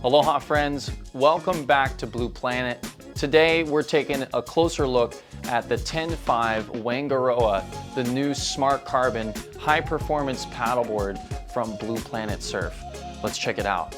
Aloha friends, welcome back to Blue Planet. Today we're taking a closer look at the 10.5 Whaingaroa, the new Smart Carbon high performance paddleboard from Blue Planet Surf. Let's check it out.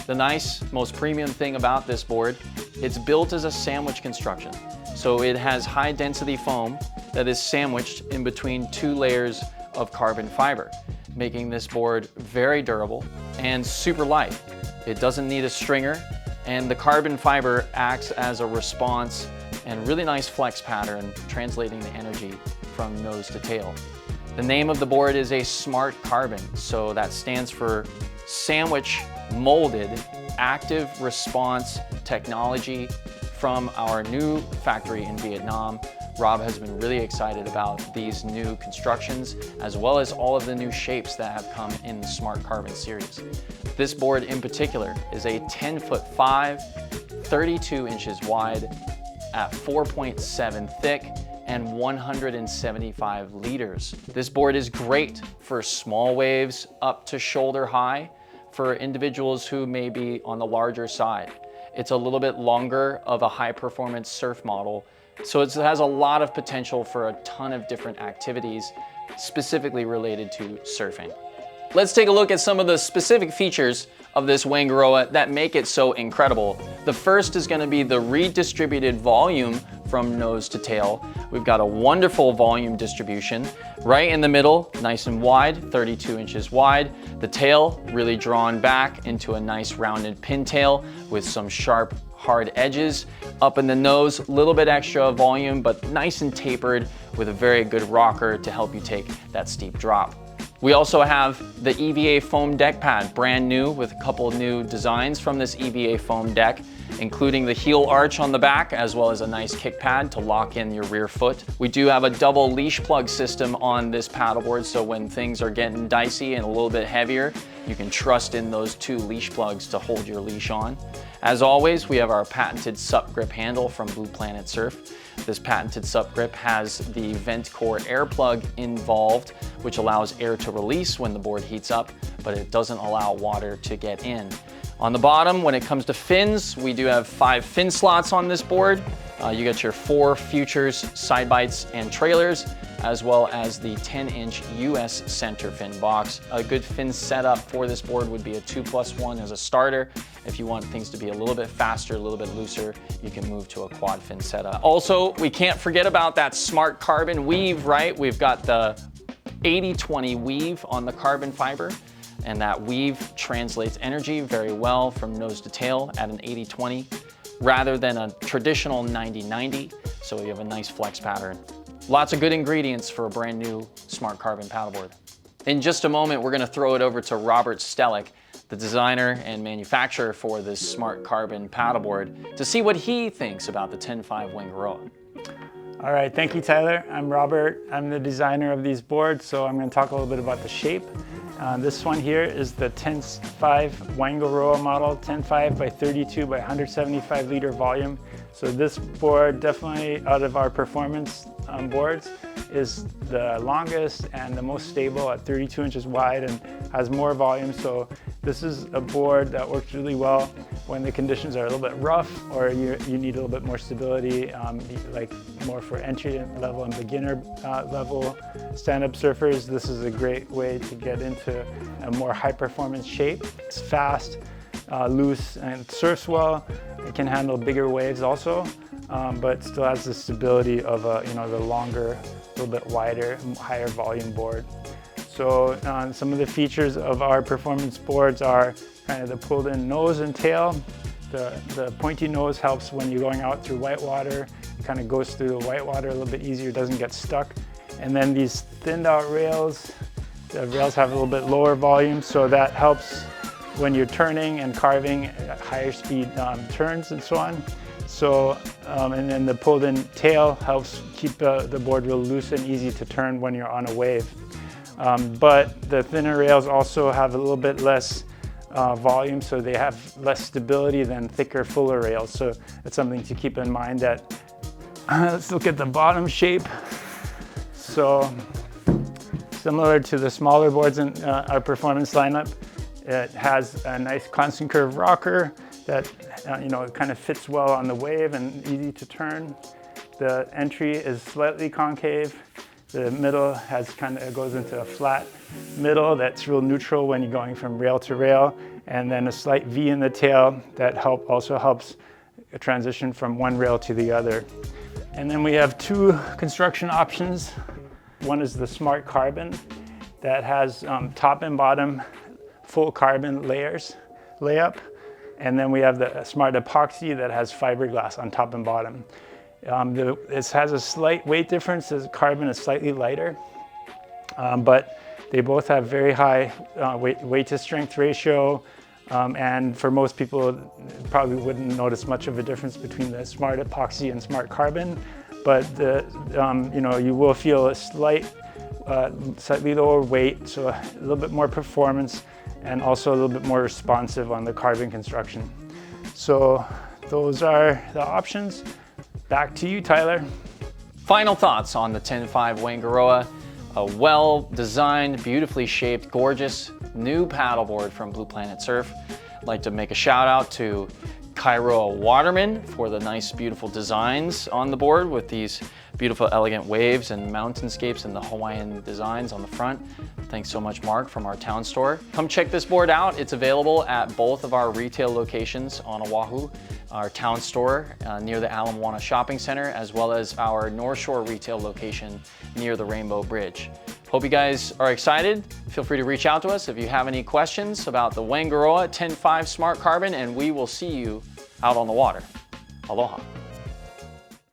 The nice, most premium thing about this board, it's built as a sandwich construction. So it has high density foam that is sandwiched in between two layers of carbon fiber, making this board very durable and super light. It doesn't need a stringer, and the carbon fiber acts as a response and really nice flex pattern, translating the energy from nose to tail. The name of the board is a Smart Carbon, so that stands for Sandwich Molded Active Response Technology from our new factory in Vietnam. Rob has been really excited about these new constructions, as well as all of the new shapes that have come in the Smart Carbon series. This board in particular is a 10'5", 32 inches wide, at 4.7 thick, and 175 liters. This board is great for small waves up to shoulder high for individuals who may be on the larger side. It's a little bit longer of a high performance surf model, so it has a lot of potential for a ton of different activities specifically related to surfing. Let's take a look at some of the specific features of this Whaingaroa that make it so incredible. The first is going to be the redistributed volume from nose to tail. We've got a wonderful volume distribution right in the middle, nice and wide, 32 inches wide. The tail really drawn back into a nice rounded pintail with some sharp, hard edges. Up in the nose, a little bit extra volume, but nice and tapered with a very good rocker to help you take that steep drop. We also have the EVA foam deck pad, brand new, with a couple new designs from this EVA foam deck, including the heel arch on the back, as well as a nice kick pad to lock in your rear foot. We do have a double leash plug system on this paddleboard, so when things are getting dicey and a little bit heavier, you can trust in those two leash plugs to hold your leash on. As always, we have our patented SUP grip handle from Blue Planet Surf. This patented SUP grip has the vent core air plug involved, which allows air to release when the board heats up, but it doesn't allow water to get in. On the bottom, when it comes to fins, we do have 5 fin slots on this board. You get your 4 futures, side bites, and trailers, as well as the 10-inch US center fin box. A good fin setup for this board would be a 2+1 as a starter. If you want things to be a little bit faster, a little bit looser, you can move to a quad fin setup. Also, we can't forget about that Smart Carbon weave, right? We've got the 80/20 weave on the carbon fiber, and that weave translates energy very well from nose to tail at an 80/20 rather than a traditional 90/90, so you have a nice flex pattern. Lots of good ingredients for a brand new Smart Carbon paddleboard. In just a moment, we're gonna throw it over to Robert Stellick, the designer and manufacturer for this Smart Carbon paddleboard, to see what he thinks about the 10.5 Whaingaroa. All right, thank you, Tyler. I'm Robert. I'm the designer of these boards, so I'm going to talk a little bit about the shape. This one here is the 10.5 Whaingaroa model, 10.5 by 32 by 175 liter volume. So this board, definitely out of our performance boards, is the longest and the most stable at 32 inches wide and has more volume. So this is a board that works really well when the conditions are a little bit rough or you need a little bit more stability, like more for entry level and beginner level stand-up surfers. This is a great way to get into a more high performance shape. It's fast, loose, and surfs well. It can handle bigger waves also, but still has the stability of the longer, a little bit wider, higher volume board. So some of the features of our performance boards are kind of the pulled in nose and tail. The pointy nose helps when you're going out through whitewater. It kind of goes through the whitewater a little bit easier, doesn't get stuck. And then these thinned out rails, the rails have a little bit lower volume, so that helps when you're turning and carving at higher speed turns and so on. So, and then the pulled in tail helps keep the board real loose and easy to turn when you're on a wave. But the thinner rails also have a little bit less volume, so they have less stability than thicker, fuller rails. So it's something to keep in mind. That let's look at the bottom shape. So similar to the smaller boards in our performance lineup, It has a nice constant curve rocker that it kind of fits well on the wave and easy to turn. The entry is slightly concave. The middle goes into a flat middle that's real neutral when you're going from rail to rail, and then a slight V in the tail that also helps transition from one rail to the other. And then we have two construction options. One is the SMART Carbon that has top and bottom full carbon layup. And then we have the SMART Epoxy that has fiberglass on top and bottom. This has a slight weight difference. The carbon is slightly lighter, but they both have very high weight to strength ratio. And for most people, probably wouldn't notice much of a difference between the SMART Epoxy and SMART Carbon, but you will feel a slightly lower weight, so a little bit more performance, and also a little bit more responsive on the carbon construction. So those are the options. Back to you, Tyler. Final thoughts on the 10.5 Whaingaroa, a well-designed, beautifully shaped, gorgeous new paddleboard from Blue Planet Surf. I'd like to make a shout out to Whaingaroa Waterman for the nice, beautiful designs on the board with these beautiful, elegant waves and mountainscapes and the Hawaiian designs on the front. Thanks so much, Mark, from our town store. Come check this board out. It's available at both of our retail locations on Oahu, our town store near the Ala Moana Shopping Center, as well as our North Shore retail location near the Rainbow Bridge. Hope you guys are excited. Feel free to reach out to us if you have any questions about the Whaingaroa 10.5 Smart Carbon, and we will see you out on the water. Aloha.